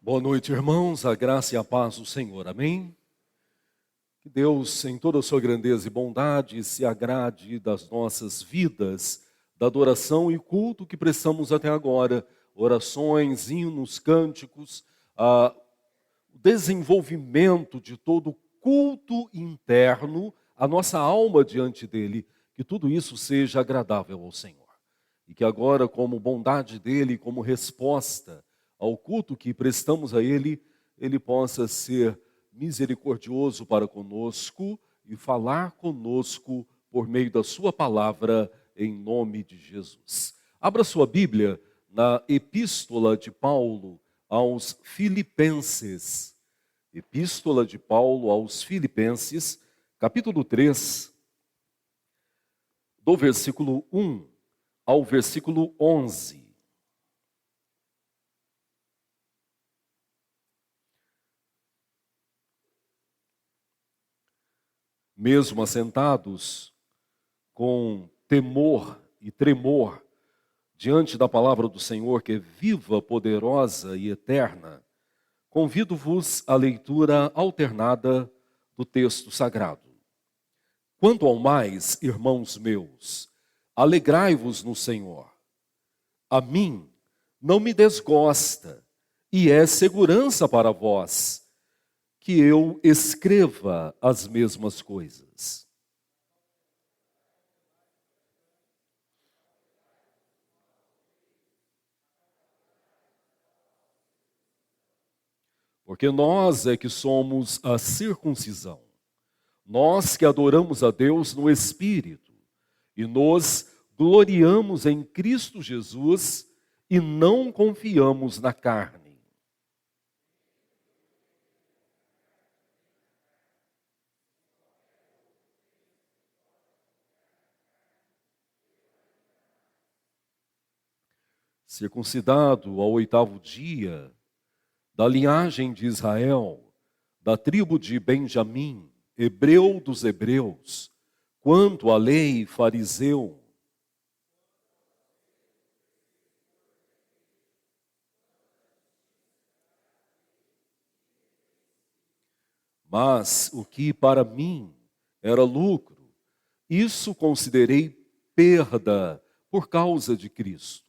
Boa noite, irmãos, a graça e a paz do Senhor, amém? Que Deus, em toda a sua grandeza e bondade, se agrade das nossas vidas, da adoração e culto que prestamos até agora, orações, hinos, cânticos, o desenvolvimento de todo o culto interno, a nossa alma diante dele, que tudo isso seja agradável ao Senhor. E que agora, como bondade dele, como resposta ao culto que prestamos a ele, ele possa ser misericordioso para conosco e falar conosco por meio da sua palavra, em nome de Jesus. Abra sua Bíblia na Epístola de Paulo aos Filipenses. Epístola de Paulo aos Filipenses, capítulo 3, do versículo 1 ao versículo 11. Mesmo assentados com temor e tremor diante da palavra do Senhor, que é viva, poderosa e eterna, convido-vos à leitura alternada do texto sagrado. Quanto ao mais, irmãos meus, alegrai-vos no Senhor. A mim não me desgosta, e é segurança para vós que eu escreva as mesmas coisas. Porque nós é que somos a circuncisão, nós que adoramos a Deus no Espírito, e nos gloriamos em Cristo Jesus e não confiamos na carne. Circuncidado ao 8º dia, da linhagem de Israel, da tribo de Benjamim, hebreu dos hebreus, quanto à lei, fariseu. Mas o que para mim era lucro, isso considerei perda por causa de Cristo.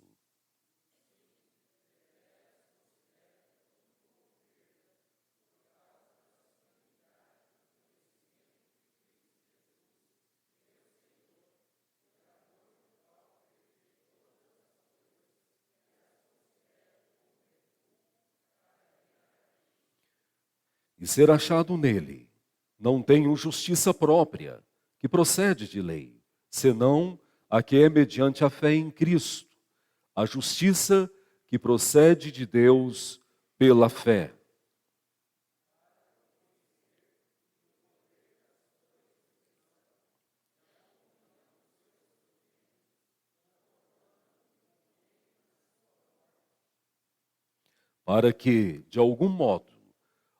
E ser achado nele, não tenho justiça própria, que procede de lei, senão a que é mediante a fé em Cristo, a justiça que procede de Deus pela fé. Para que, de algum modo,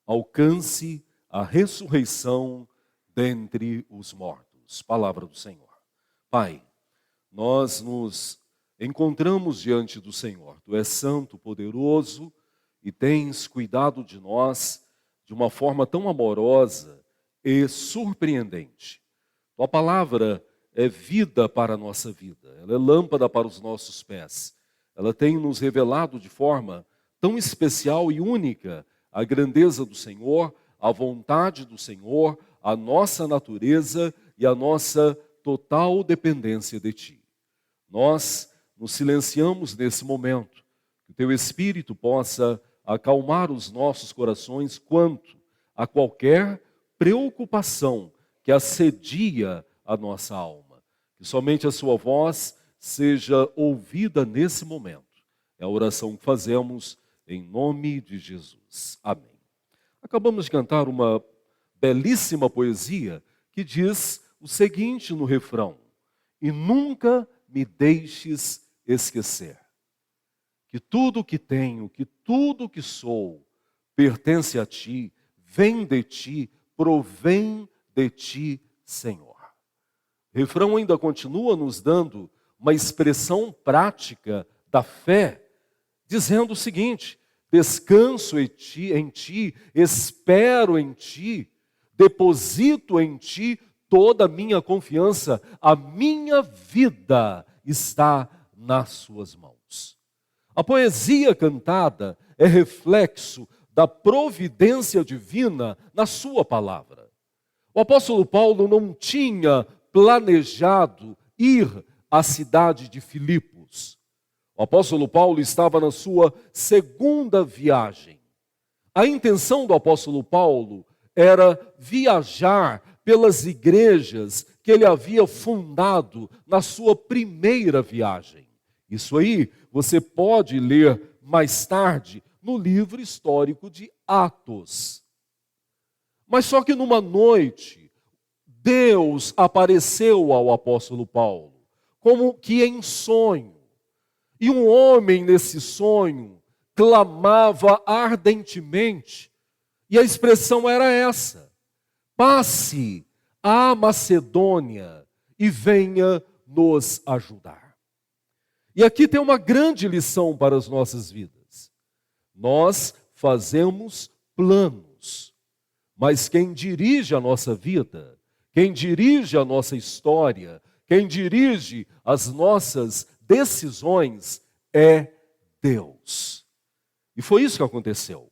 alcance a ressurreição dentre os mortos. Palavra do Senhor. Pai, nós nos encontramos diante do Senhor. Tu és santo, poderoso e tens cuidado de nós de uma forma tão amorosa e surpreendente. Tua palavra é vida para a nossa vida, ela é lâmpada para os nossos pés. Ela tem nos revelado de forma tão especial e única a grandeza do Senhor, a vontade do Senhor, a nossa natureza e a nossa total dependência de Ti. Nós nos silenciamos nesse momento, que o Teu Espírito possa acalmar os nossos corações quanto a qualquer preocupação que assedia a nossa alma. Que somente a Sua voz seja ouvida nesse momento. É a oração que fazemos em nome de Jesus. Amém. Acabamos de cantar uma belíssima poesia que diz o seguinte no refrão: e nunca me deixes esquecer que tudo que tenho, que tudo que sou, pertence a Ti, vem de Ti, provém de Ti, Senhor. O refrão ainda continua nos dando uma expressão prática da fé, dizendo o seguinte: descanso em ti, espero em ti, deposito em ti toda a minha confiança, a minha vida está nas suas mãos. A poesia cantada é reflexo da providência divina na sua palavra. O apóstolo Paulo não tinha planejado ir à cidade de Filipos. O apóstolo Paulo estava na sua segunda viagem. A intenção do apóstolo Paulo era viajar pelas igrejas que ele havia fundado na sua primeira viagem. Isso aí você pode ler mais tarde no livro histórico de Atos. Mas só que numa noite, Deus apareceu ao apóstolo Paulo, como que em sonho. E um homem nesse sonho clamava ardentemente, e a expressão era essa: passe à Macedônia e venha nos ajudar. E aqui tem uma grande lição para as nossas vidas. Nós fazemos planos, mas quem dirige a nossa vida, quem dirige a nossa história, quem dirige as nossas decisões é Deus. E foi isso que aconteceu.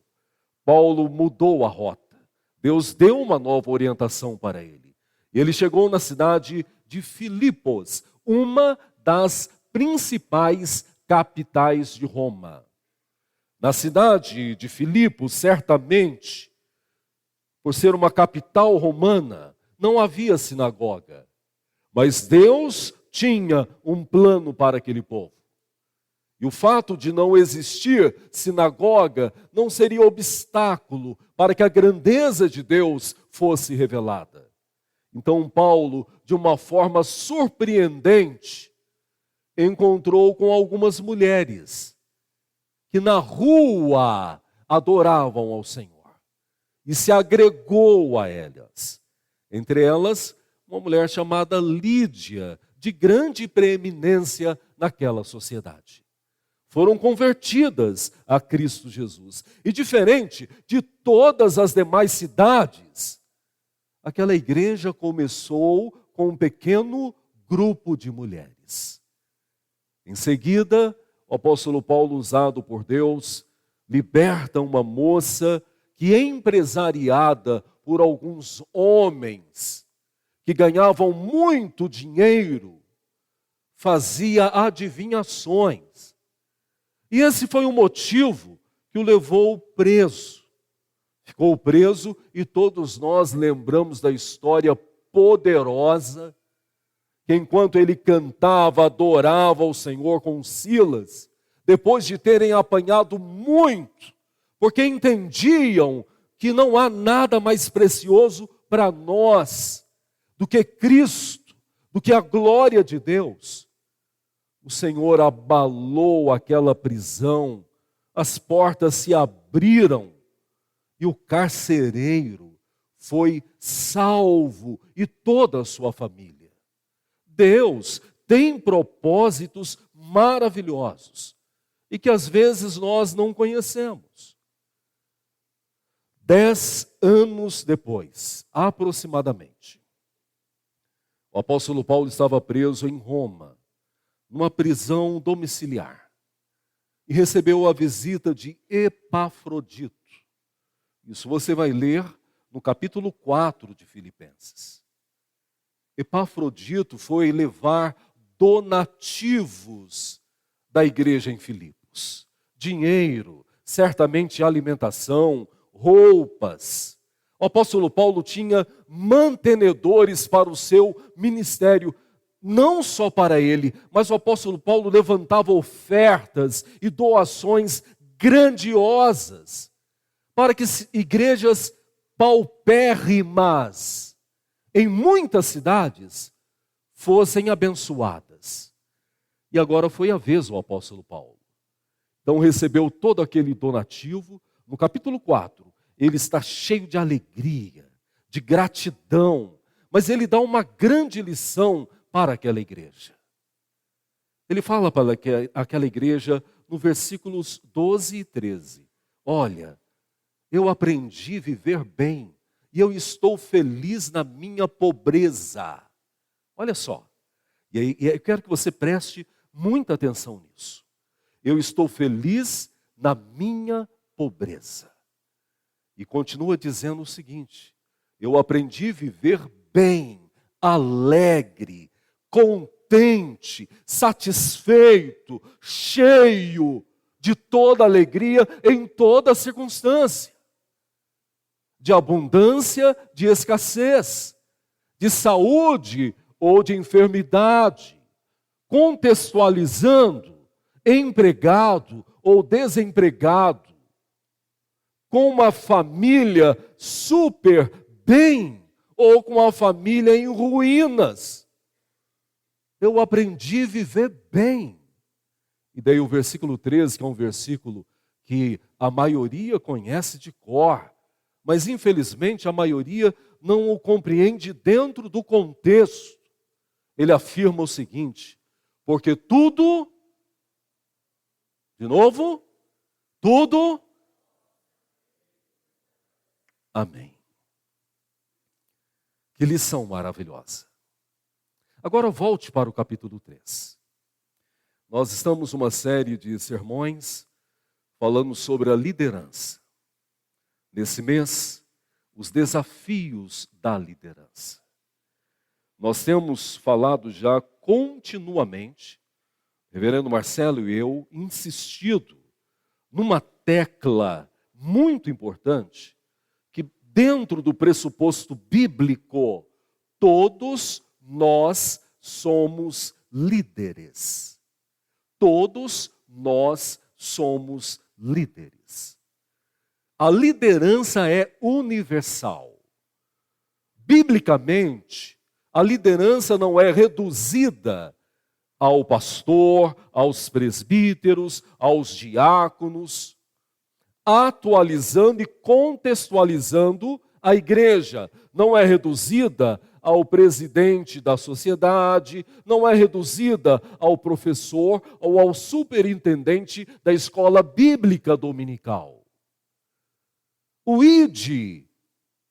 Paulo mudou a rota. Deus deu uma nova orientação para ele. Ele chegou na cidade de Filipos, uma das principais capitais de Roma. Na cidade de Filipos, certamente, por ser uma capital romana, não havia sinagoga. Mas Deus tinha um plano para aquele povo. E o fato de não existir sinagoga não seria obstáculo para que a grandeza de Deus fosse revelada. Então Paulo, de uma forma surpreendente, encontrou com algumas mulheres que na rua adoravam ao Senhor e se agregou a elas. Entre elas, uma mulher chamada Lídia, de grande preeminência naquela sociedade. Foram convertidas a Cristo Jesus. E diferente de todas as demais cidades, aquela igreja começou com um pequeno grupo de mulheres. Em seguida, o apóstolo Paulo, usado por Deus, liberta uma moça que, empresariada por alguns homens que ganhavam muito dinheiro, fazia adivinhações. E esse foi o motivo que o levou preso. Ficou preso e todos nós lembramos da história poderosa que enquanto ele cantava, adorava o Senhor com Silas, depois de terem apanhado muito, porque entendiam que não há nada mais precioso para nós do que Cristo, do que a glória de Deus. O Senhor abalou aquela prisão, as portas se abriram e o carcereiro foi salvo e toda a sua família. Deus tem propósitos maravilhosos e que às vezes nós não conhecemos. 10 anos depois, aproximadamente, o apóstolo Paulo estava preso em Roma, numa prisão domiciliar, e recebeu a visita de Epafrodito. Isso você vai ler no capítulo 4 de Filipenses. Epafrodito foi levar donativos da igreja em Filipos. Dinheiro, certamente alimentação, roupas. O apóstolo Paulo tinha mantenedores para o seu ministério, não só para ele, mas o apóstolo Paulo levantava ofertas e doações grandiosas para que igrejas paupérrimas em muitas cidades fossem abençoadas. E agora foi a vez do apóstolo Paulo. Então recebeu todo aquele donativo. No capítulo 4, ele está cheio de alegria, de gratidão, mas ele dá uma grande lição para aquela igreja. Ele fala para aquela igreja no versículos 12 e 13. olha, eu aprendi a viver bem e eu estou feliz na minha pobreza. Olha só, e aí eu quero que você preste muita atenção nisso. Eu estou feliz na minha pobreza. E continua dizendo o seguinte: eu aprendi a viver bem, alegre, contente, satisfeito, cheio de toda alegria em toda circunstância. De abundância, de escassez, de saúde ou de enfermidade, contextualizando, empregado ou desempregado, com uma família super bem ou com uma família em ruínas. Eu aprendi a viver bem. E daí o versículo 13, que é um versículo que a maioria conhece de cor, mas infelizmente a maioria não o compreende dentro do contexto. Ele afirma o seguinte: porque tudo, de novo, tudo, amém. Que lição maravilhosa. Agora volte para o capítulo 3. Nós estamos numa série de sermões falando sobre a liderança. Nesse mês, os desafios da liderança. Nós temos falado já continuamente, reverendo Marcelo e eu, insistido numa tecla muito importante, que dentro do pressuposto bíblico, todos nós somos líderes. Todos nós somos líderes. A liderança é universal. Biblicamente, a liderança não é reduzida ao pastor, aos presbíteros, aos diáconos, atualizando e contextualizando a igreja. Não é reduzida ao presidente da sociedade, não é reduzida ao professor ou ao superintendente da escola bíblica dominical. O ide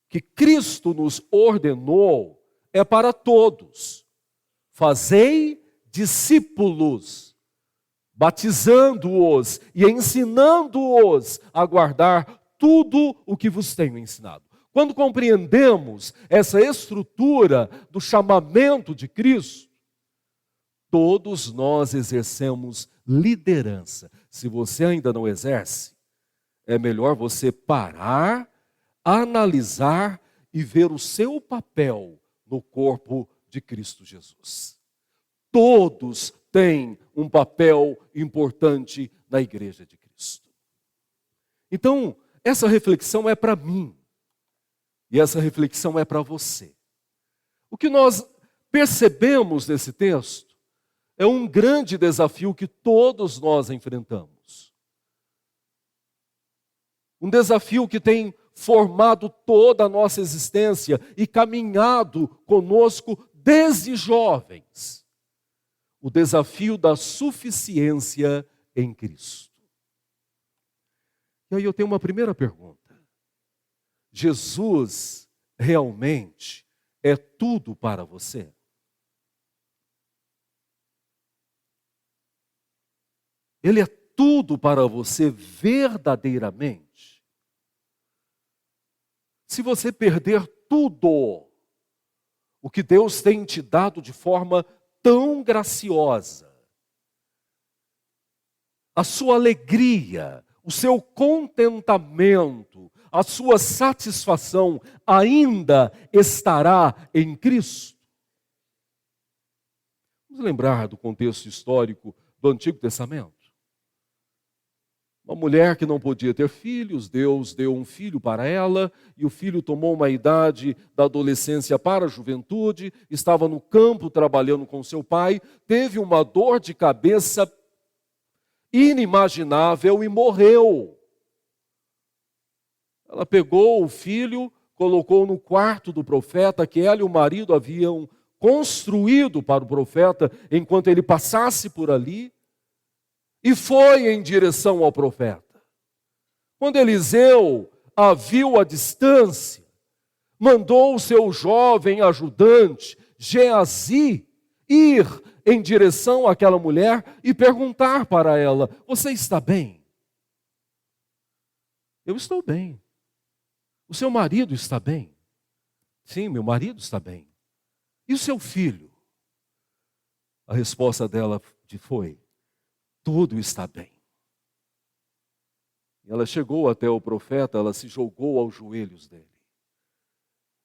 que Cristo nos ordenou é para todos. Fazei discípulos, batizando-os e ensinando-os a guardar tudo o que vos tenho ensinado. Quando compreendemos essa estrutura do chamamento de Cristo, todos nós exercemos liderança. Se você ainda não exerce, é melhor você parar, analisar e ver o seu papel no corpo de Cristo Jesus. Todos têm um papel importante na igreja de Cristo. Então, essa reflexão é para mim. E essa reflexão é para você. O que nós percebemos nesse texto é um grande desafio que todos nós enfrentamos. Um desafio que tem formado toda a nossa existência e caminhado conosco desde jovens. O desafio da suficiência em Cristo. E aí eu tenho uma primeira pergunta. Jesus realmente é tudo para você? Ele é tudo para você verdadeiramente? Se você perder tudo o que Deus tem te dado de forma tão graciosa, a sua alegria, o seu contentamento, a sua satisfação ainda estará em Cristo? Vamos lembrar do contexto histórico do Antigo Testamento. Uma mulher que não podia ter filhos, Deus deu um filho para ela, e o filho tomou uma idade da adolescência para a juventude, estava no campo trabalhando com seu pai, teve uma dor de cabeça inimaginável e morreu. Ela pegou o filho, colocou no quarto do profeta, que ela e o marido haviam construído para o profeta, enquanto ele passasse por ali, e foi em direção ao profeta. Quando Eliseu a viu à distância, mandou o seu jovem ajudante, Geazi, ir em direção àquela mulher e perguntar para ela: você está bem? Eu estou bem. O seu marido está bem? Sim, meu marido está bem. E o seu filho? A resposta dela foi: tudo está bem. E ela chegou até o profeta, ela se jogou aos joelhos dele.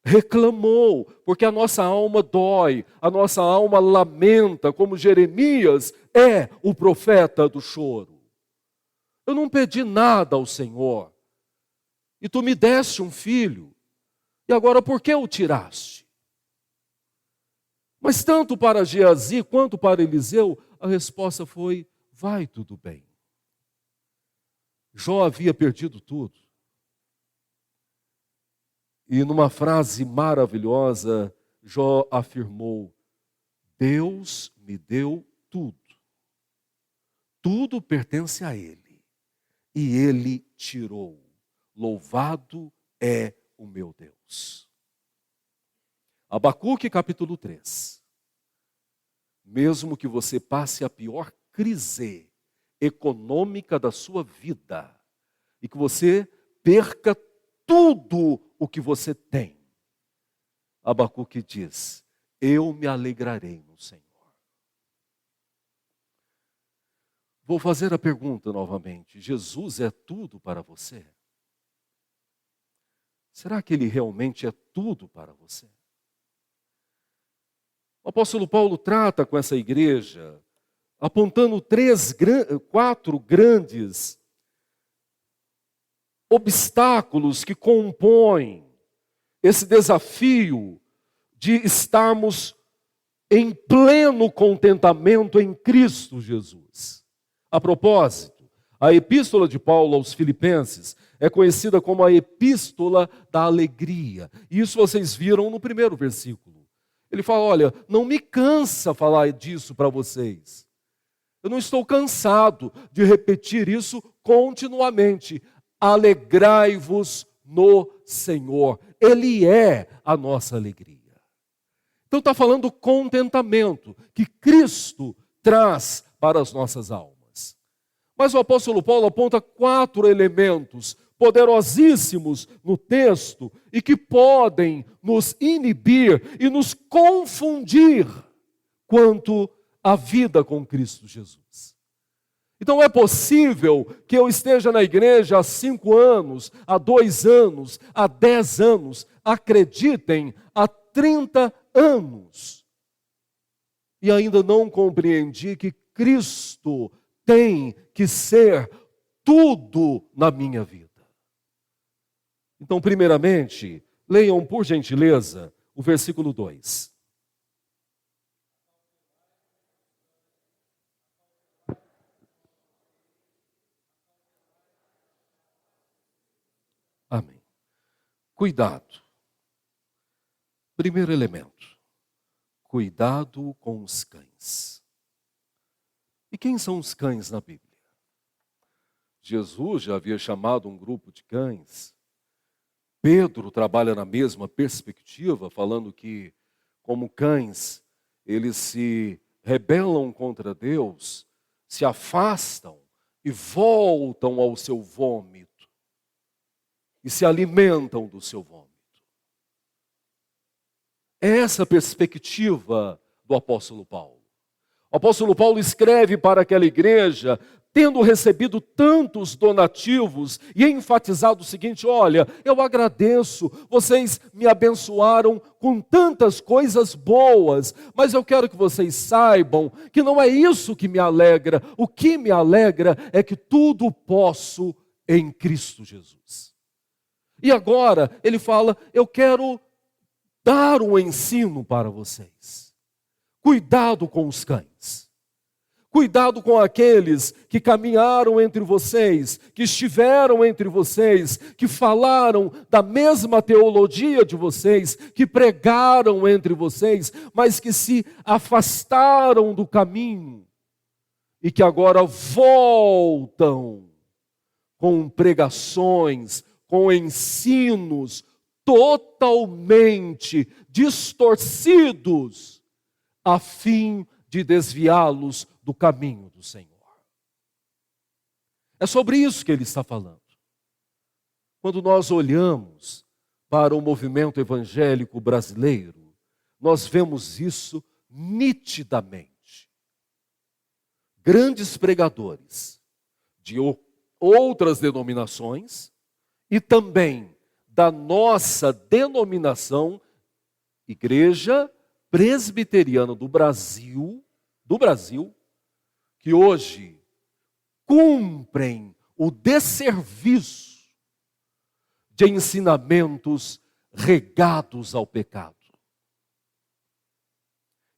Reclamou, porque a nossa alma dói, a nossa alma lamenta, como Jeremias é o profeta do choro. Eu não pedi nada ao Senhor, e tu me deste um filho, e agora por que o tiraste? Mas tanto para Geazi quanto para Eliseu, a resposta foi: vai tudo bem. Jó havia perdido tudo. E numa frase maravilhosa, Jó afirmou: Deus me deu tudo. Tudo pertence a Ele. E Ele tirou. Louvado é o meu Deus. Abacuque capítulo 3. Mesmo que você passe a pior crise econômica da sua vida e que você perca tudo o que você tem, Abacuque diz: eu me alegrarei no Senhor. Vou fazer a pergunta novamente: Jesus é tudo para você? Será que Ele realmente é tudo para você? O apóstolo Paulo trata com essa igreja, apontando 4 grandes obstáculos que compõem esse desafio de estarmos em pleno contentamento em Cristo Jesus. A propósito, a epístola de Paulo aos Filipenses é conhecida como a epístola da alegria. E isso vocês viram no primeiro versículo. Ele fala: olha, não me cansa falar disso para vocês. Eu não estou cansado de repetir isso continuamente. Alegrai-vos no Senhor. Ele é a nossa alegria. Então está falando do contentamento que Cristo traz para as nossas almas. Mas o apóstolo Paulo aponta 4 elementos poderosíssimos no texto e que podem nos inibir e nos confundir quanto à vida com Cristo Jesus. Então é possível que eu esteja na igreja há 5 anos, há 2 anos, há 10 anos, acreditem, há 30 anos, e ainda não compreendi que Cristo tem que ser tudo na minha vida. Então, primeiramente, leiam por gentileza o versículo 2. Amém. Cuidado. Primeiro elemento. Cuidado com os cães. E quem são os cães na Bíblia? Jesus já havia chamado um grupo de cães. Pedro trabalha na mesma perspectiva, falando que, como cães, eles se rebelam contra Deus, se afastam e voltam ao seu vômito, e se alimentam do seu vômito. É essa a perspectiva do apóstolo Paulo. O apóstolo Paulo escreve para aquela igreja, tendo recebido tantos donativos e enfatizado o seguinte: olha, eu agradeço, vocês me abençoaram com tantas coisas boas, mas eu quero que vocês saibam que não é isso que me alegra. O que me alegra é que tudo posso em Cristo Jesus. E agora ele fala: eu quero dar um ensino para vocês. Cuidado com os cães. Cuidado com aqueles que caminharam entre vocês, que estiveram entre vocês, que falaram da mesma teologia de vocês, que pregaram entre vocês, mas que se afastaram do caminho e que agora voltam com pregações, com ensinos totalmente distorcidos, a fim de desviá-los do caminho do Senhor. É sobre isso que ele está falando. Quando nós olhamos para o movimento evangélico brasileiro, nós vemos isso nitidamente. Grandes pregadores de outras denominações e também da nossa denominação, Igreja Presbiteriana do Brasil, que hoje cumprem o desserviço de ensinamentos regados ao pecado.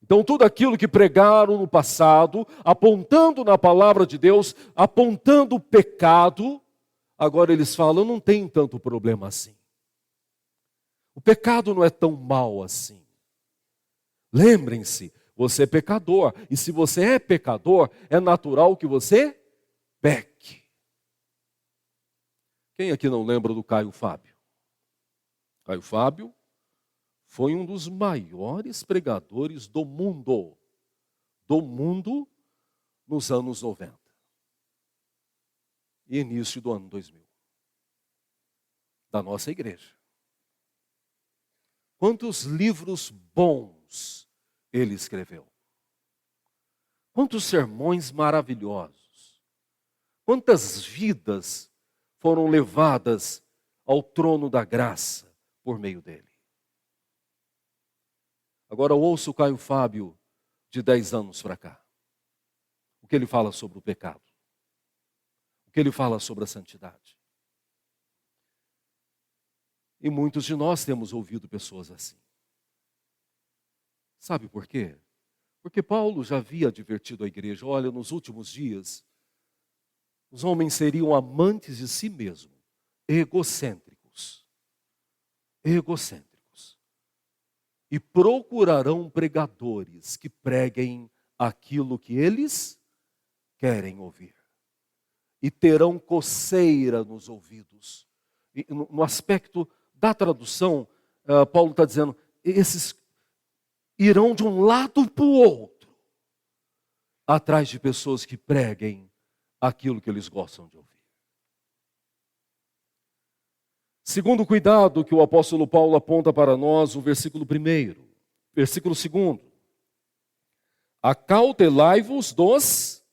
Então, tudo aquilo que pregaram no passado, apontando na palavra de Deus, apontando o pecado, agora eles falam, não tem tanto problema assim. O pecado não é tão mal assim. Lembrem-se, você é pecador. E se você é pecador, é natural que você peque. Quem aqui não lembra do Caio Fábio? Caio Fábio foi um dos maiores pregadores do mundo nos anos 90 e início do ano 2000, da nossa igreja. Quantos livros bons ele escreveu? Quantos sermões maravilhosos? Quantas vidas foram levadas ao trono da graça por meio dele? Agora ouço o Caio Fábio de 10 anos para cá. O que ele fala sobre o pecado. O que ele fala sobre a santidade. E muitos de nós temos ouvido pessoas assim. Sabe por quê? Porque Paulo já havia advertido a igreja, olha, nos últimos dias, os homens seriam amantes de si mesmos, egocêntricos. E procurarão pregadores que preguem aquilo que eles querem ouvir. E terão coceira nos ouvidos. E no aspecto da tradução, Paulo está dizendo, esses irão de um lado para o outro, atrás de pessoas que preguem aquilo que eles gostam de ouvir. Segundo cuidado que o apóstolo Paulo aponta para nós, o versículo 1. Versículo 2. Acautelai-vos dos...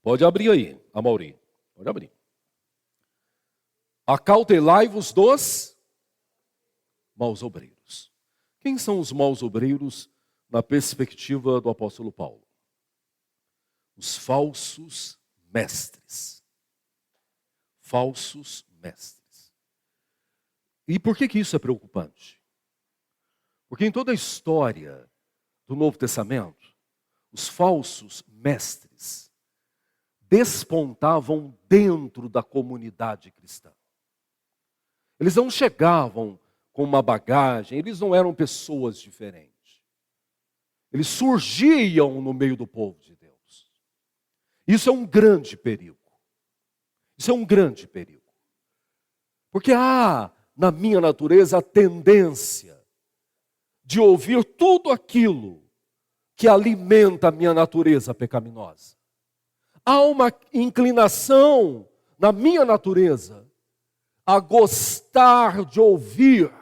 Pode abrir aí, Amaury. Pode abrir. Acautelai-vos dos maus obreiros. Quem são os maus obreiros na perspectiva do apóstolo Paulo? Os falsos mestres. Falsos mestres. E por que isso é preocupante? Porque em toda a história do Novo Testamento, os falsos mestres despontavam dentro da comunidade cristã. Eles não chegavam com uma bagagem, eles não eram pessoas diferentes. Eles surgiam no meio do povo de Deus. Isso é um grande perigo. Isso é um grande perigo. Porque há na minha natureza a tendência de ouvir tudo aquilo que alimenta a minha natureza pecaminosa. Há uma inclinação na minha natureza a gostar de ouvir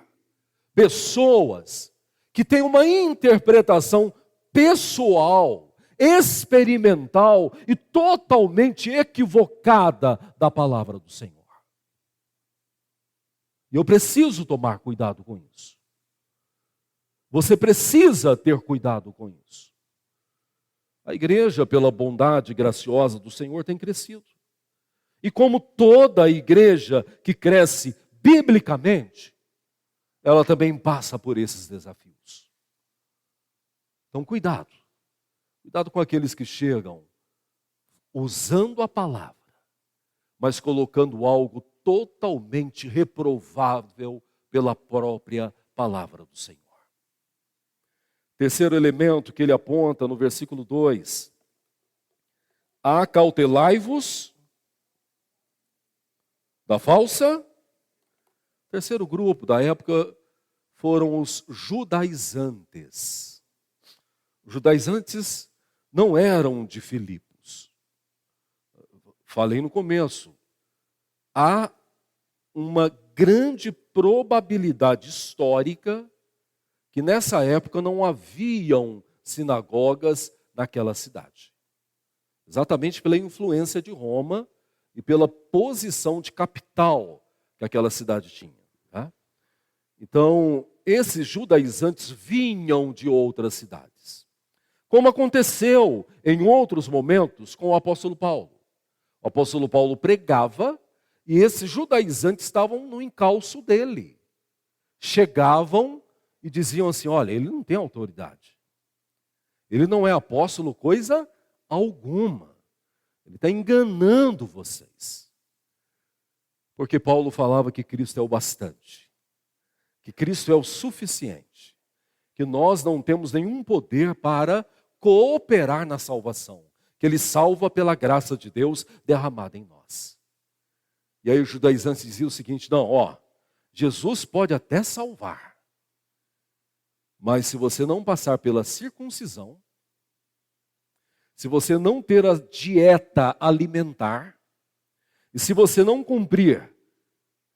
pessoas que têm uma interpretação pessoal, experimental e totalmente equivocada da palavra do Senhor. E eu preciso tomar cuidado com isso. Você precisa ter cuidado com isso. A igreja, pela bondade graciosa do Senhor, tem crescido. E como toda igreja que cresce biblicamente, ela também passa por esses desafios. Então, cuidado. Cuidado com aqueles que chegam usando a palavra, mas colocando algo totalmente reprovável pela própria palavra do Senhor. Terceiro elemento que ele aponta no versículo 2. acautelai-vos da falsa. Terceiro grupo da época foram os judaizantes. Os judaizantes não eram de Filipos. Falei no começo. Há uma grande probabilidade histórica que nessa época não haviam sinagogas naquela cidade. Exatamente pela influência de Roma e pela posição de capital que aquela cidade tinha. Tá? Então, esses judaizantes vinham de outras cidades. Como aconteceu em outros momentos com o apóstolo Paulo. O apóstolo Paulo pregava e esses judaizantes estavam no encalço dele. Chegavam e diziam assim, olha, ele não tem autoridade. Ele não é apóstolo coisa alguma. Ele está enganando vocês. Porque Paulo falava que Cristo é o bastante. Que Cristo é o suficiente. Que nós não temos nenhum poder para cooperar na salvação. Que Ele salva pela graça de Deus derramada em nós. E aí os judaizantes diziam o seguinte, não, Jesus pode até salvar. Mas se você não passar pela circuncisão, se você não ter a dieta alimentar, e se você não cumprir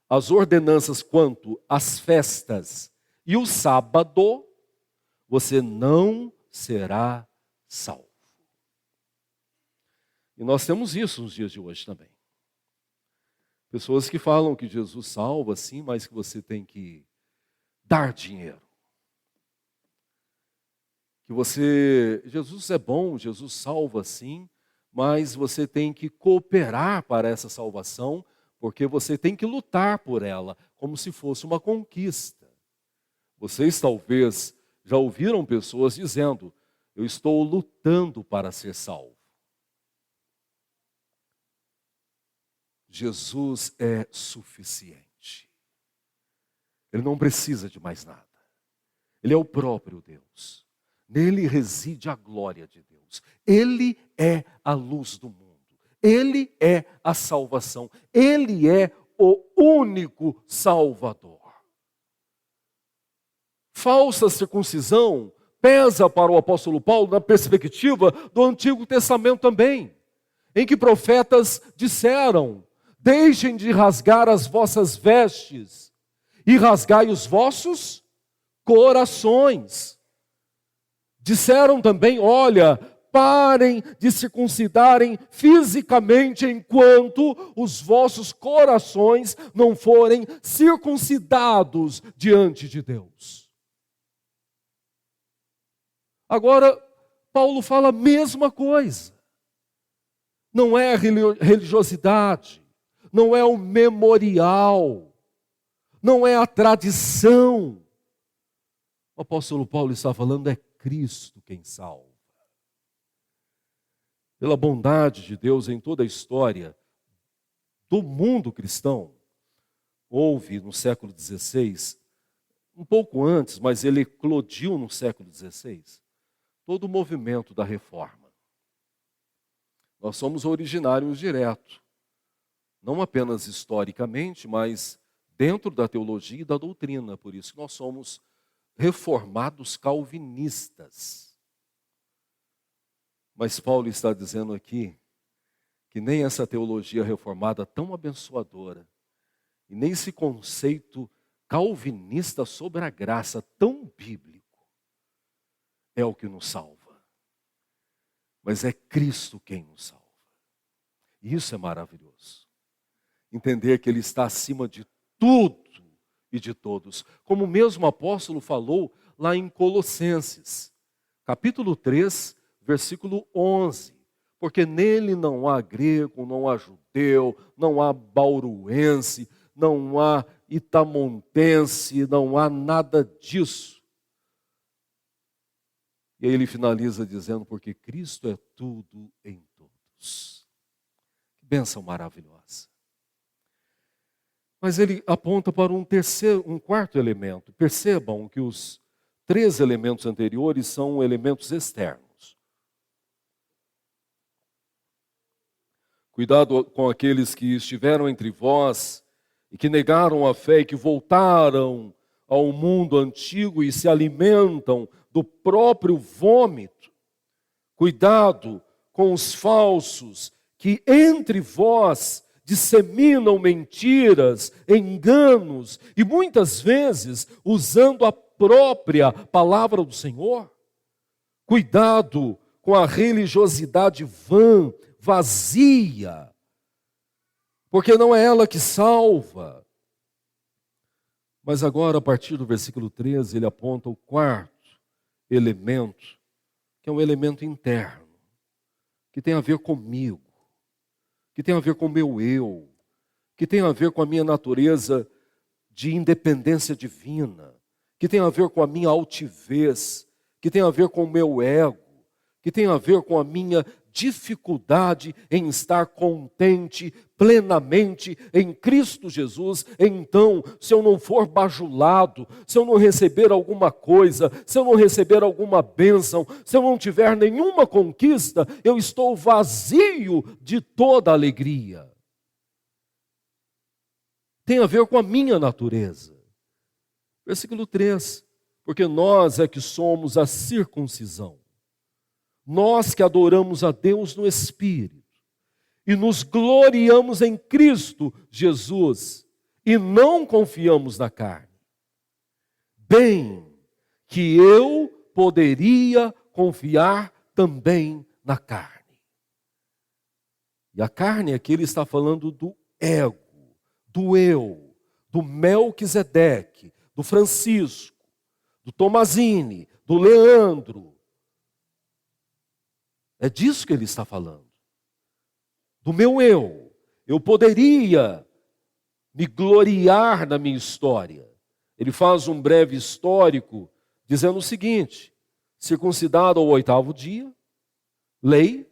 as ordenanças quanto às festas e o sábado, você não será salvo. E nós temos isso nos dias de hoje também. Pessoas que falam que Jesus salva, sim, mas que você tem que dar dinheiro. Jesus é bom, Jesus salva sim, mas você tem que cooperar para essa salvação, porque você tem que lutar por ela, como se fosse uma conquista. Vocês talvez já ouviram pessoas dizendo, eu estou lutando para ser salvo. Jesus é suficiente. Ele não precisa de mais nada. Ele é o próprio Deus. Nele reside a glória de Deus. Ele é a luz do mundo. Ele é a salvação. Ele é o único Salvador. Falsa circuncisão pesa para o apóstolo Paulo na perspectiva do Antigo Testamento também, em que profetas disseram, deixem de rasgar as vossas vestes e rasgai os vossos corações. Disseram também, olha, parem de circuncidarem fisicamente enquanto os vossos corações não forem circuncidados diante de Deus. Agora, Paulo fala a mesma coisa. Não é a religiosidade, não é o memorial, não é a tradição. O apóstolo Paulo está falando, é Cristo quem salva. Pela bondade de Deus em toda a história do mundo cristão, houve no século XVI, um pouco antes, mas ele eclodiu no século XVI, todo o movimento da reforma. Nós somos originários direto, não apenas historicamente, mas dentro da teologia e da doutrina, por isso que nós somos reformados calvinistas. Mas Paulo está dizendo aqui que nem essa teologia reformada tão abençoadora, e nem esse conceito calvinista sobre a graça tão bíblico, é o que nos salva. Mas é Cristo quem nos salva. E isso é maravilhoso. Entender que Ele está acima de tudo e de todos. Como o mesmo apóstolo falou lá em Colossenses, capítulo 3, versículo 11. Porque nele não há grego, não há judeu, não há bauruense, não há itamontense, não há nada disso. E aí ele finaliza dizendo, porque Cristo é tudo em todos. Que bênção maravilhosa. Mas ele aponta para um quarto elemento. Percebam que os 3 elementos anteriores são elementos externos. Cuidado com aqueles que estiveram entre vós e que negaram a fé e que voltaram ao mundo antigo e se alimentam do próprio vômito. Cuidado com os falsos que entre vós disseminam mentiras, enganos e muitas vezes usando a própria palavra do Senhor. Cuidado com a religiosidade vã, vazia, porque não é ela que salva. Mas agora, a partir do versículo 13, ele aponta o quarto elemento, que é um elemento interno, que tem a ver comigo, que tem a ver com o meu eu, que tem a ver com a minha natureza de independência divina, que tem a ver com a minha altivez, que tem a ver com o meu ego, que tem a ver com a minha dificuldade em estar contente plenamente em Cristo Jesus. Então, se eu não for bajulado, se eu não receber alguma coisa, se eu não receber alguma bênção, se eu não tiver nenhuma conquista, eu estou vazio de toda alegria. Tem a ver com a minha natureza. Versículo 3, porque nós é que somos a circuncisão. Nós que adoramos a Deus no Espírito e nos gloriamos em Cristo Jesus e não confiamos na carne. Bem que eu poderia confiar também na carne. E a carne aqui ele está falando do ego, do eu, do Melquisedeque, do Francisco, do Tomazini, do Leandro. É disso que ele está falando. Do meu eu. Eu poderia me gloriar na minha história. Ele faz um breve histórico dizendo o seguinte: circuncidado ao 8º dia, lei.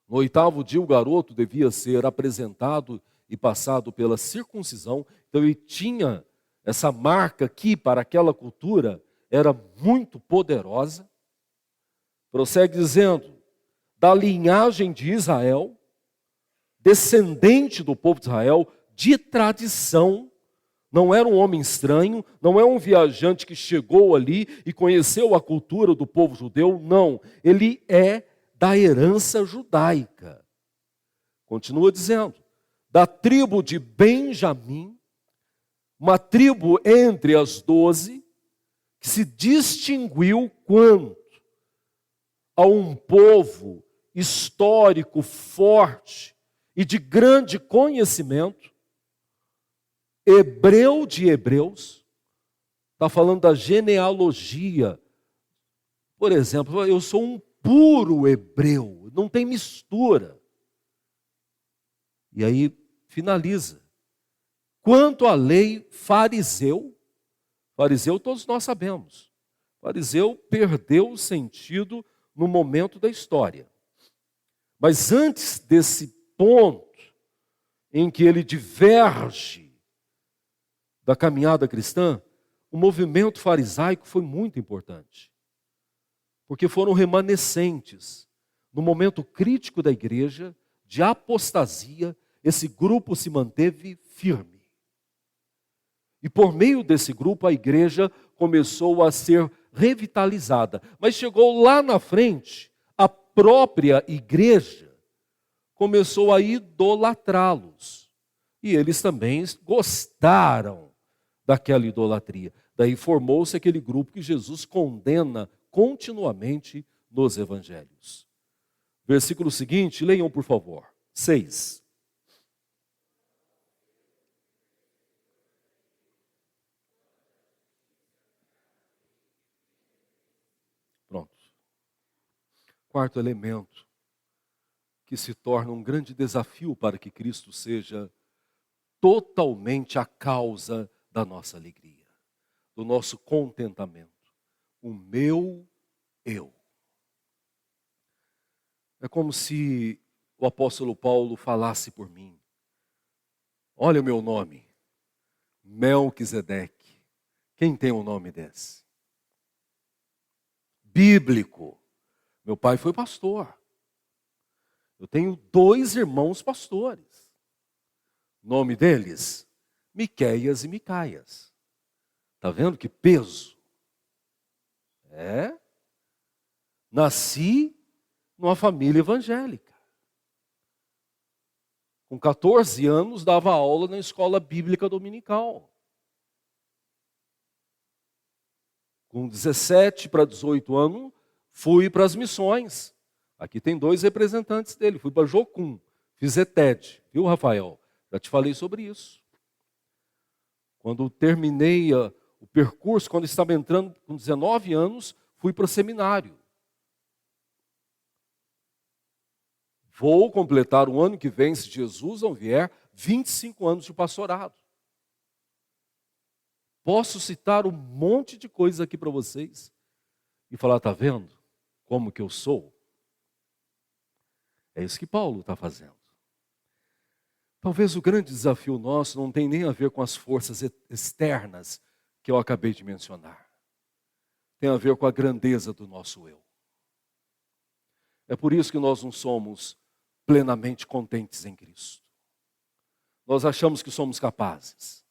No 8º dia o garoto devia ser apresentado e passado pela circuncisão. Então ele tinha essa marca que para aquela cultura era muito poderosa. Prossegue dizendo, da linhagem de Israel, descendente do povo de Israel, de tradição, não era um homem estranho, não é um viajante que chegou ali e conheceu a cultura do povo judeu, não. Ele é da herança judaica. Continua dizendo, da tribo de Benjamim, uma tribo entre as 12, que se distinguiu quanto a um povo histórico, forte e de grande conhecimento, hebreu de hebreus, está falando da genealogia. Por exemplo, eu sou um puro hebreu, não tem mistura. E aí finaliza. Quanto à lei, fariseu todos nós sabemos. Fariseu perdeu o sentido no momento da história. Mas antes desse ponto em que ele diverge da caminhada cristã, o movimento farisaico foi muito importante. Porque foram remanescentes. No momento crítico da igreja, de apostasia, esse grupo se manteve firme. E por meio desse grupo a igreja começou a ser revitalizada. Mas chegou lá na frente, a própria igreja começou a idolatrá-los. E eles também gostaram daquela idolatria. Daí formou-se aquele grupo que Jesus condena continuamente nos evangelhos. Versículo seguinte, leiam por favor. 6. Pronto. Quarto elemento, que se torna um grande desafio para que Cristo seja totalmente a causa da nossa alegria, do nosso contentamento. O meu eu. É como se o apóstolo Paulo falasse por mim. Olha o meu nome, Melquisedeque. Quem tem um nome desse? Bíblico. Meu pai foi pastor. Eu tenho 2 irmãos pastores. O nome deles, Miqueias e Micaias. Está vendo que peso? Nasci numa família evangélica. Com 14 anos, dava aula na escola bíblica dominical. Com 17 para 18 anos, fui para as missões. Aqui tem 2 representantes dele. Fui para Jocum, fiz ETED. Viu, Rafael? Já te falei sobre isso. Quando terminei o percurso, quando estava entrando com 19 anos, fui para o seminário. Vou completar o ano que vem, se Jesus não vier, 25 anos de pastorado. Posso citar um monte de coisas aqui para vocês e falar, está vendo como que eu sou? É isso que Paulo está fazendo. Talvez o grande desafio nosso não tenha nem a ver com as forças externas que eu acabei de mencionar. Tem a ver com a grandeza do nosso eu. É por isso que nós não somos plenamente contentes em Cristo. Nós achamos que somos capazes.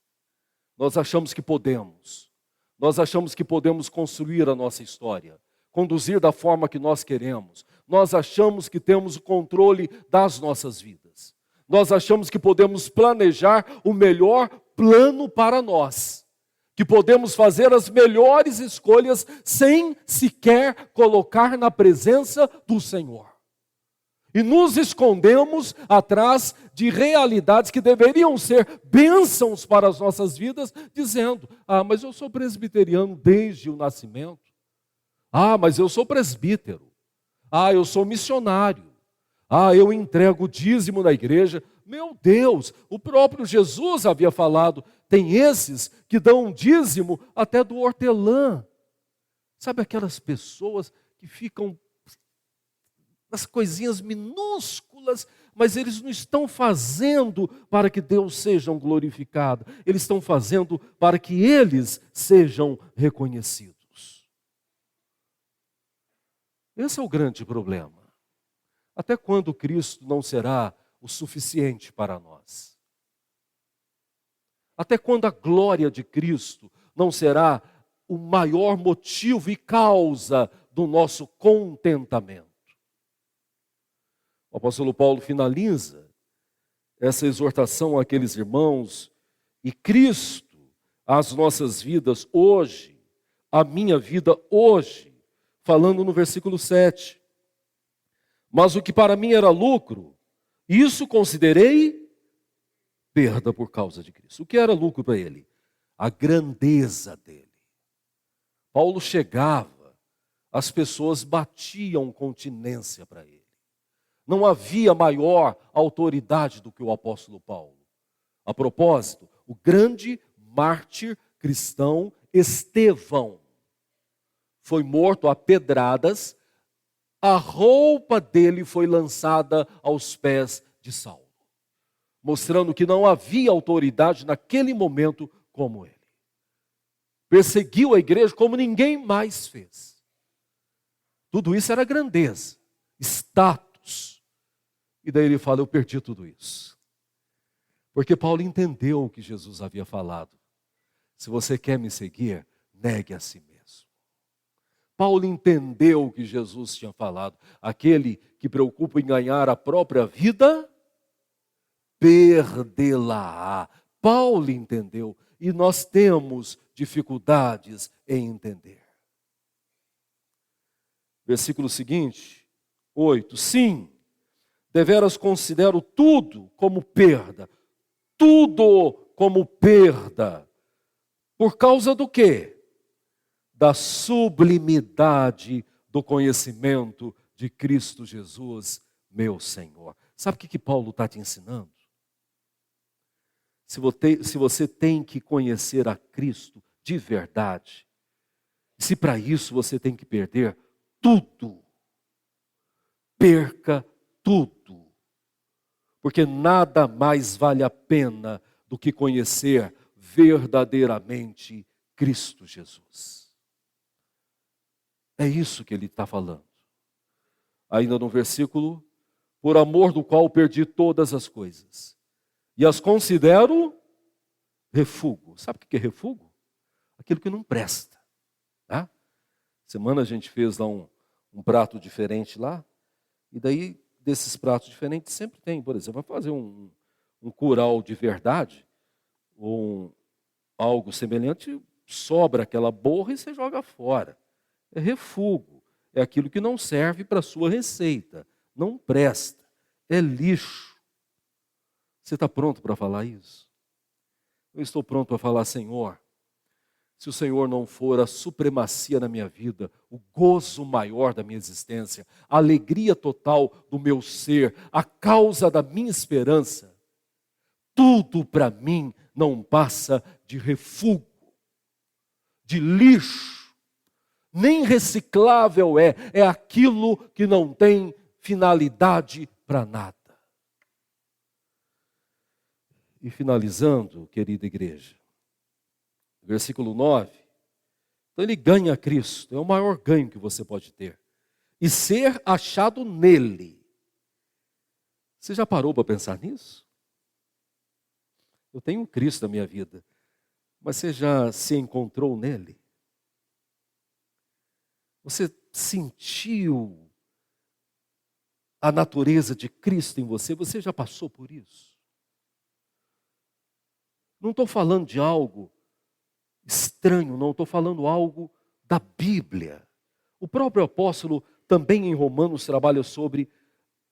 Nós achamos que podemos. Nós achamos que podemos construir a nossa história, conduzir da forma que nós queremos. Nós achamos que temos o controle das nossas vidas. Nós achamos que podemos planejar o melhor plano para nós. Que podemos fazer as melhores escolhas sem sequer colocar na presença do Senhor. E nos escondemos atrás de realidades que deveriam ser bênçãos para as nossas vidas, dizendo, mas eu sou presbiteriano desde o nascimento. Mas eu sou presbítero. Eu sou missionário. Eu entrego o dízimo na igreja. Meu Deus, o próprio Jesus havia falado, tem esses que dão um dízimo até do hortelã. Sabe aquelas pessoas que ficam nas coisinhas minúsculas, mas eles não estão fazendo para que Deus seja glorificado. Eles estão fazendo para que eles sejam reconhecidos. Esse é o grande problema. Até quando Cristo não será o suficiente para nós? Até quando a glória de Cristo não será o maior motivo e causa do nosso contentamento? O apóstolo Paulo finaliza essa exortação àqueles irmãos e Cristo, as nossas vidas hoje, a minha vida hoje, falando no versículo 7. Mas o que para mim era lucro, isso considerei perda por causa de Cristo. O que era lucro para ele? A grandeza dele. Paulo chegava, as pessoas batiam continência para ele. Não havia maior autoridade do que o apóstolo Paulo. A propósito, o grande mártir cristão Estevão foi morto a pedradas, a roupa dele foi lançada aos pés de Saulo, mostrando que não havia autoridade naquele momento como ele. Perseguiu a igreja como ninguém mais fez. Tudo isso era grandeza, status. E daí ele fala, eu perdi tudo isso. Porque Paulo entendeu o que Jesus havia falado. Se você quer me seguir, negue a si mesmo. Paulo entendeu o que Jesus tinha falado. Aquele que preocupa em ganhar a própria vida, perdê-la-á. Paulo entendeu. E nós temos dificuldades em entender. Versículo seguinte, 8. Sim, deveras considero tudo como perda. Tudo como perda. Por causa do quê? Da sublimidade do conhecimento de Cristo Jesus, meu Senhor. Sabe o que Paulo está te ensinando? Se você tem que conhecer a Cristo de verdade, se para isso você tem que perder tudo, perca tudo. Porque nada mais vale a pena do que conhecer verdadeiramente Cristo Jesus. É isso que ele está falando. Ainda no versículo, por amor do qual perdi todas as coisas, e as considero refúgio. Sabe o que é refúgio? Aquilo que não presta. Tá? Semana a gente fez lá um prato diferente lá, e daí desses pratos diferentes sempre tem, por exemplo, vai fazer um curau de verdade, ou algo semelhante, sobra aquela borra e você joga fora. É refúgio, é aquilo que não serve para a sua receita, não presta, é lixo. Você está pronto para falar isso? Eu estou pronto para falar, Senhor, se o Senhor não for a supremacia na minha vida, o gozo maior da minha existência, a alegria total do meu ser, a causa da minha esperança, tudo para mim não passa de refúgio, de lixo, nem reciclável é aquilo que não tem finalidade para nada. E finalizando, querida igreja, versículo 9, então ele ganha Cristo, é o maior ganho que você pode ter, e ser achado nele. Você já parou para pensar nisso? Eu tenho um Cristo na minha vida, mas você já se encontrou nele? Você sentiu a natureza de Cristo em você? Você já passou por isso? Não estou falando de algo estranho, não, estou falando algo da Bíblia. O próprio apóstolo também em Romanos trabalha sobre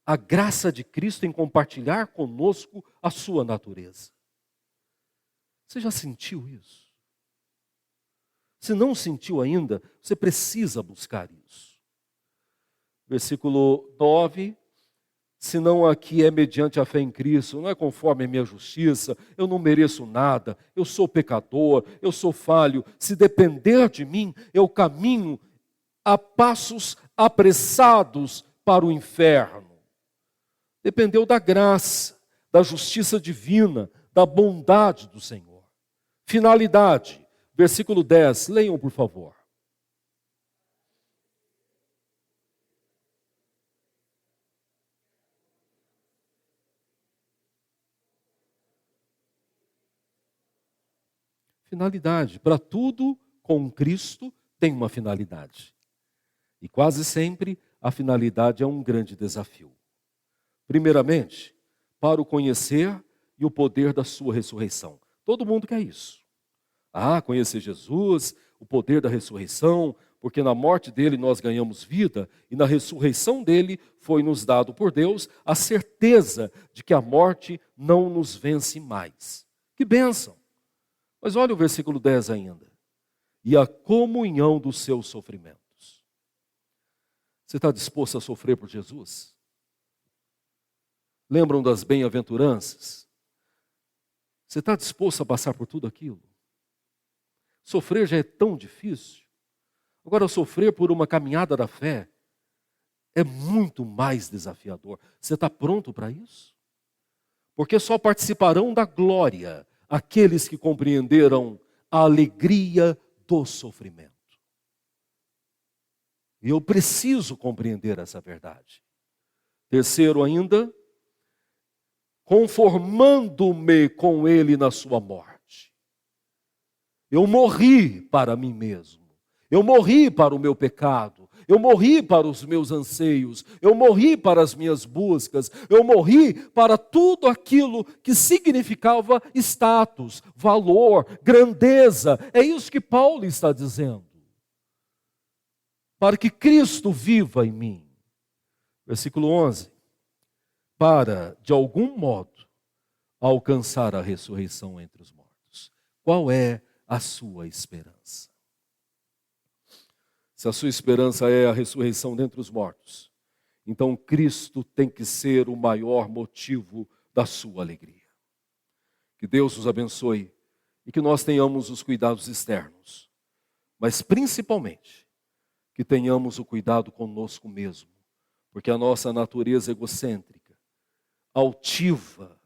a graça de Cristo em compartilhar conosco a sua natureza. Você já sentiu isso? Se não sentiu ainda, você precisa buscar isso. Versículo 9, senão aqui é mediante a fé em Cristo, não é conforme a minha justiça, eu não mereço nada, eu sou pecador, eu sou falho, se depender de mim, eu caminho a passos apressados para o inferno. Dependeu da graça, da justiça divina, da bondade do Senhor. Finalidade, versículo 10, leiam por favor. Finalidade, para tudo com Cristo tem uma finalidade. E quase sempre a finalidade é um grande desafio. Primeiramente, para o conhecer e o poder da sua ressurreição. Todo mundo quer isso. Conhecer Jesus, o poder da ressurreição, porque na morte dele nós ganhamos vida e na ressurreição dele foi nos dado por Deus a certeza de que a morte não nos vence mais. Que bênção! Mas olha o versículo 10 ainda. E a comunhão dos seus sofrimentos. Você está disposto a sofrer por Jesus? Lembram das bem-aventuranças? Você está disposto a passar por tudo aquilo? Sofrer já é tão difícil. Agora, sofrer por uma caminhada da fé é muito mais desafiador. Você está pronto para isso? Porque só participarão da glória aqueles que compreenderam a alegria do sofrimento. E eu preciso compreender essa verdade. Terceiro ainda, conformando-me com ele na sua morte. Eu morri para mim mesmo. Eu morri para o meu pecado. Eu morri para os meus anseios. Eu morri para as minhas buscas. Eu morri para tudo aquilo que significava status, valor, grandeza. É isso que Paulo está dizendo. Para que Cristo viva em mim. Versículo 11. Para, de algum modo, alcançar a ressurreição entre os mortos. Qual é a sua esperança? Se a sua esperança é a ressurreição dentre os mortos, então Cristo tem que ser o maior motivo da sua alegria. Que Deus nos abençoe e que nós tenhamos os cuidados externos, mas principalmente que tenhamos o cuidado conosco mesmo, porque a nossa natureza egocêntrica, altiva,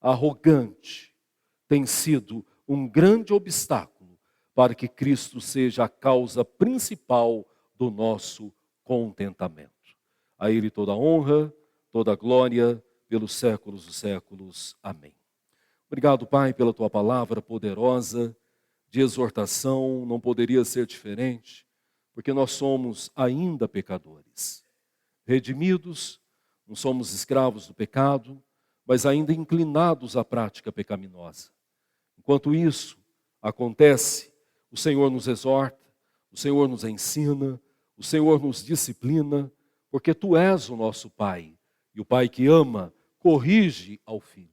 arrogante, tem sido um grande obstáculo para que Cristo seja a causa principal do nosso contentamento. A Ele toda a honra, toda a glória pelos séculos dos séculos. Amém. Obrigado, Pai, pela Tua palavra poderosa de exortação. Não poderia ser diferente, porque nós somos ainda pecadores. Redimidos, não somos escravos do pecado, mas ainda inclinados à prática pecaminosa. Enquanto isso acontece, o Senhor nos exorta, o Senhor nos ensina, o Senhor nos disciplina, porque Tu és o nosso Pai, e o Pai que ama, corrige ao Filho.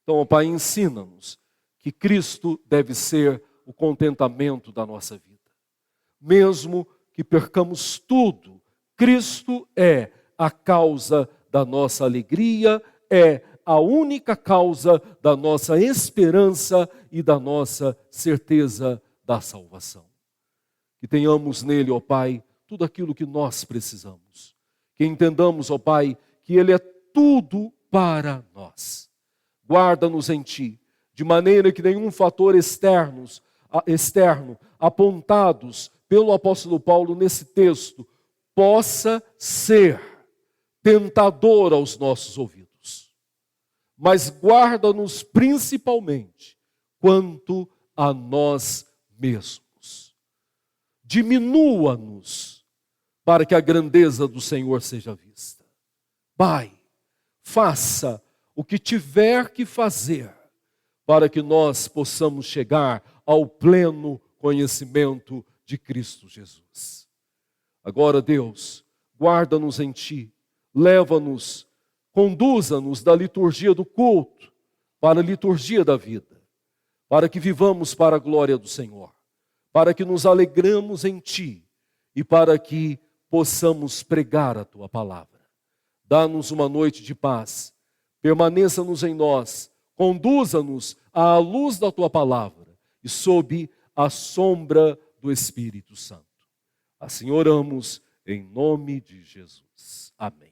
Então, ó Pai, ensina-nos que Cristo deve ser o contentamento da nossa vida. Mesmo que percamos tudo, Cristo é a causa da nossa alegria, é a única causa da nossa esperança e da nossa certeza da salvação. Que tenhamos nele, ó Pai, tudo aquilo que nós precisamos. Que entendamos, ó Pai, que Ele é tudo para nós. Guarda-nos em Ti, de maneira que nenhum fator externo, apontados pelo apóstolo Paulo nesse texto, possa ser tentador aos nossos ouvidos. Mas guarda-nos principalmente quanto a nós mesmos. Diminua-nos para que a grandeza do Senhor seja vista. Pai, faça o que tiver que fazer para que nós possamos chegar ao pleno conhecimento de Cristo Jesus. Agora, Deus, guarda-nos em Ti, leva-nos, conduza-nos da liturgia do culto para a liturgia da vida, para que vivamos para a glória do Senhor, para que nos alegremos em Ti e para que possamos pregar a Tua palavra. Dá-nos uma noite de paz, permaneça-nos em nós, conduza-nos à luz da Tua palavra e sob a sombra do Espírito Santo. Assim oramos em nome de Jesus. Amém.